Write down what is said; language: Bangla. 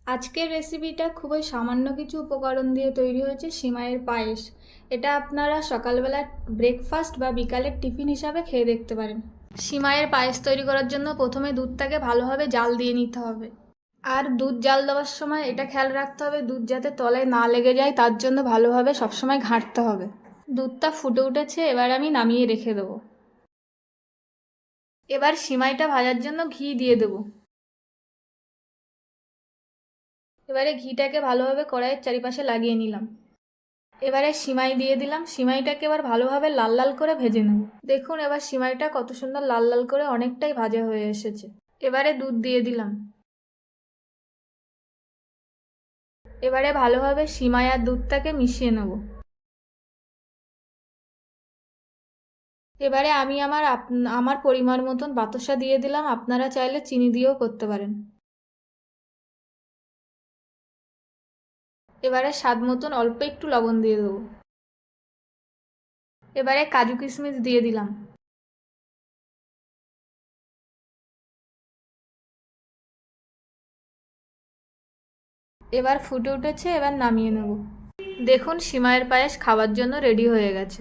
আজকের রেসিপিটা খুবই সামান্য কিছু উপকরণ দিয়ে তৈরি হয়েছে সিমাইয়ের পায়েস। এটা আপনারা সকালবেলা ব্রেকফাস্ট বা বিকালের টিফিন হিসাবে খেয়ে দেখতে পারেন। সিমাইয়ের পায়েস তৈরি করার জন্য প্রথমে দুধটাকে ভালোভাবে জাল দিয়ে নিতে হবে। আর দুধ জাল দেওয়ার সময় এটা খেয়াল রাখতে হবে দুধ যাতে তলায় না লেগে যায়, তার জন্য ভালোভাবে সবসময় ঘাঁটতে হবে। দুধটা ফুটে উঠেছে, এবার আমি নামিয়ে রেখে দেবো। এবার সিমাইটা ভাজার জন্য ঘি দিয়ে দেবো। এবারে ঘিটাকে ভালোভাবে কড়াইয়ের চারিপাশে লাগিয়ে নিলাম। এবারে সিমাই দিয়ে দিলাম, সিমাইটাকে এবার ভালোভাবে লাল লাল করে ভেজে নেব। দেখুন এবার সিমাইটা কত সুন্দর লাল লাল করে অনেকটাই ভাজা হয়ে এসেছে। এবারে দুধ দিয়ে দিলাম। এবারে ভালোভাবে সিমাই আর দুধটাকে মিশিয়ে নেব। এবারে আমি আমার পরিমাণ মতন বাতাসা দিয়ে দিলাম, আপনারা চাইলে চিনি দিয়েও করতে পারেন। এবারে স্বাদ মতন অল্প একটু লবণ দিয়ে দেবো। এবারে কাজু কিশমিশ দিয়ে দিলাম। এবার ফুটে উঠেছে, এবার নামিয়ে নেব। দেখুন সিমাইয়ের পায়েস খাওয়ার জন্য রেডি হয়ে গেছে।